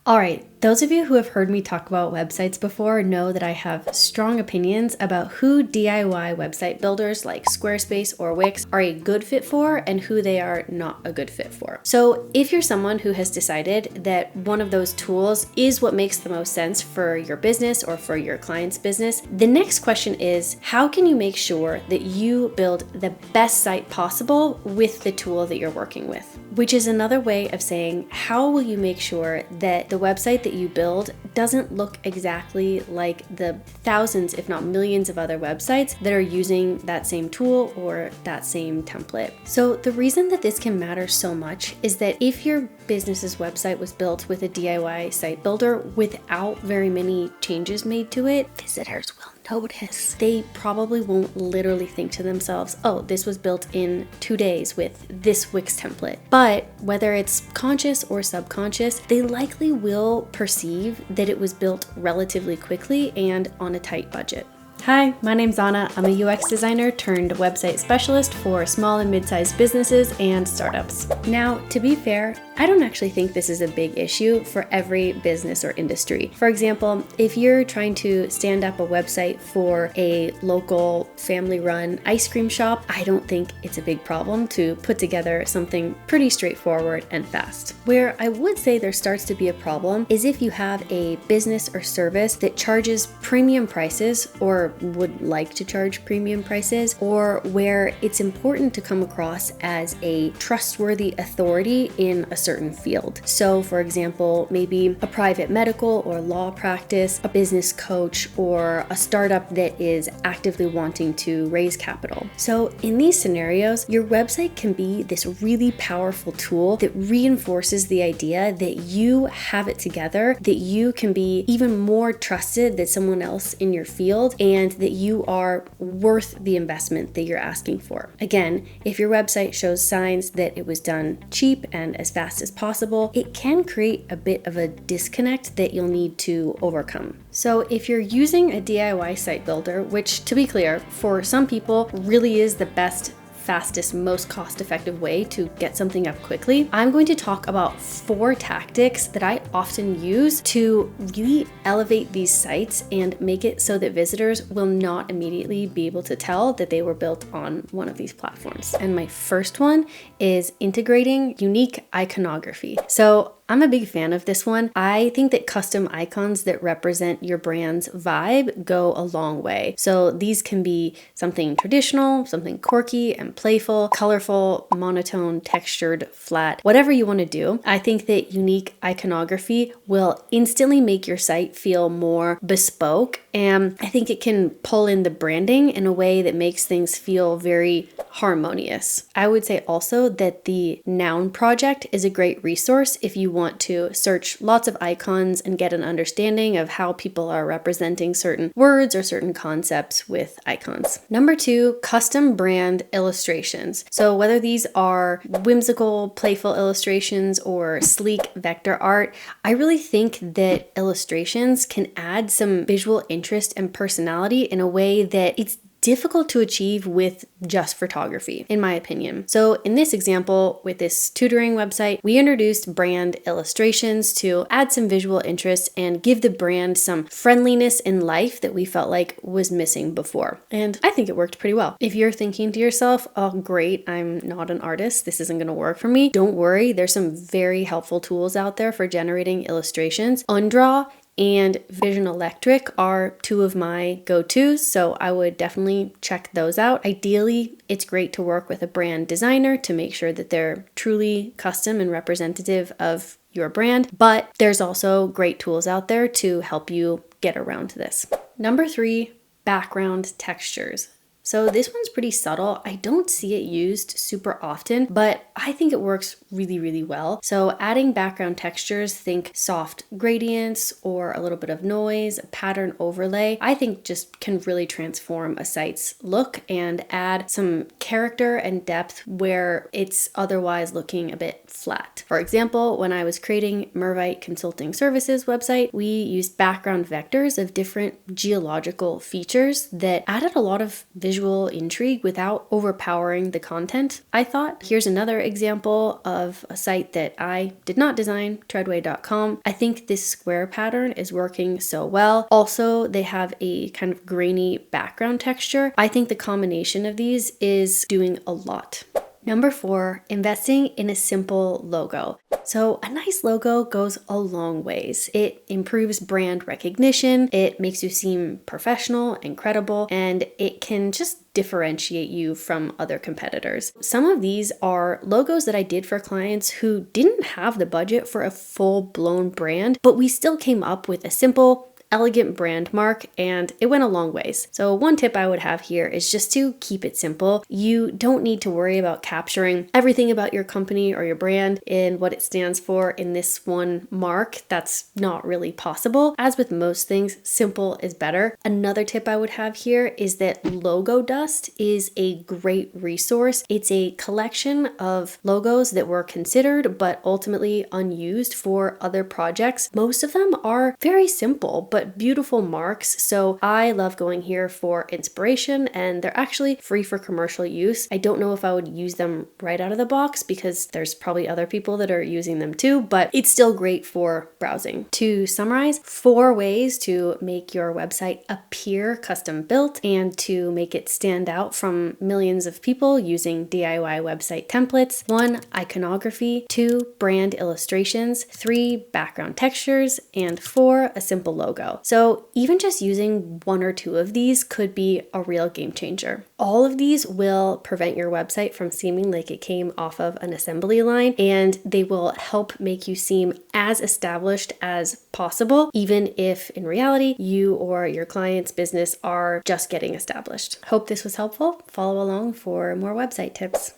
All right, those of you who have heard me talk about websites before know that I have strong opinions about who DIY website builders like Squarespace or Wix are a good fit for and who they are not a good fit for. So if you're someone who has decided that one of those tools is what makes the most sense for your business or for your client's business, the next question is, how can you make sure that you build the best site possible with the tool that you're working with? Which is another way of saying, how will you make sure that the website that you build doesn't look exactly like the thousands, if not millions of other websites that are using that same tool or that same template? So the reason that this can matter so much is that if your business's website was built with a DIY site builder without very many changes made to it, visitors will notice. They probably won't literally think to themselves, oh, this was built in 2 days with this Wix template. But whether it's conscious or subconscious, they likely will perceive that it was built relatively quickly and on a tight budget. Hi, my name's Anna. I'm a UX designer turned website specialist for small and mid-sized businesses and startups. Now, to be fair, I don't actually think this is a big issue for every business or industry. For example, if you're trying to stand up a website for a local family-run ice cream shop, I don't think it's a big problem to put together something pretty straightforward and fast. Where I would say there starts to be a problem is if you have a business or service that charges premium prices or would like to charge premium prices, or where it's important to come across as a trustworthy authority in a certain field. So for example, maybe a private medical or law practice, a business coach, or a startup that is actively wanting to raise capital. So in these scenarios, your website can be this really powerful tool that reinforces the idea that you have it together, that you can be even more trusted than someone else in your field, and that you are worth the investment that you're asking for. Again, if your website shows signs that it was done cheap and as fast as possible, it can create a bit of a disconnect that you'll need to overcome. So if you're using a DIY site builder, which to be clear, for some people really is the best, fastest, most cost-effective way to get something up quickly, I'm going to talk about 4 tactics that I often use to really elevate these sites and make it so that visitors will not immediately be able to tell that they were built on one of these platforms. And my first one is integrating unique iconography. So I'm a big fan of this one. I think that custom icons that represent your brand's vibe go a long way. So these can be something traditional, something quirky and playful, colorful, monotone, textured, flat, whatever you want to do. I think that unique iconography will instantly make your site feel more bespoke, and I think it can pull in the branding in a way that makes things feel very harmonious. I would say also that the Noun project is a great resource if you want to search lots of icons and get an understanding of how people are representing certain words or certain concepts with icons. Number 2, custom brand illustrations. So whether these are whimsical, playful illustrations or sleek vector art, I really think that illustrations can add some visual interest and personality in a way that it's difficult to achieve with just photography, in my opinion. So in this example, with this tutoring website, we introduced brand illustrations to add some visual interest and give the brand some friendliness in life that we felt like was missing before. And I think it worked pretty well. If you're thinking to yourself, oh great, I'm not an artist, this isn't gonna work for me, don't worry, there's some very helpful tools out there for generating illustrations. UnDraw and Vision Electric are 2 of my go-tos, so I would definitely check those out. Ideally, it's great to work with a brand designer to make sure that they're truly custom and representative of your brand, but there's also great tools out there to help you get around this. Number 3, background textures. So this one's pretty subtle. I don't see it used super often, but I think it works really, really well. So adding background textures, think soft gradients or a little bit of noise, a pattern overlay, I think just can really transform a site's look and add some character and depth where it's otherwise looking a bit flat. For example, when I was creating Mervite Consulting Services website, we used background vectors of different geological features that added a lot of visual visual intrigue without overpowering the content, I thought. Here's another example of a site that I did not design, treadway.com. I think this square pattern is working so well. Also, they have a kind of grainy background texture. I think the combination of these is doing a lot. Number 4, investing in a simple logo. So a nice logo goes a long ways. It improves brand recognition, it makes you seem professional and credible, and it can just differentiate you from other competitors. Some of these are logos that I did for clients who didn't have the budget for a full-blown brand, but we still came up with a simple, elegant brand mark, and it went a long ways. So one tip I would have here is just to keep it simple. You don't need to worry about capturing everything about your company or your brand and what it stands for in this one mark. That's not really possible. As with most things, simple is better. Another tip I would have here is that LogoDust is a great resource. It's a collection of logos that were considered but ultimately unused for other projects. Most of them are very simple, but beautiful marks. So I love going here for inspiration, and they're actually free for commercial use. I don't know if I would use them right out of the box because there's probably other people that are using them too, but it's still great for browsing. To summarize, 4 ways to make your website appear custom built and to make it stand out from millions of people using DIY website templates. 1, iconography. 2, brand illustrations. 3, background textures. And 4, a simple logo. So even just using 1 or 2 of these could be a real game changer. All of these will prevent your website from seeming like it came off of an assembly line, and they will help make you seem as established as possible, even if in reality you or your client's business are just getting established. Hope this was helpful. Follow along for more website tips.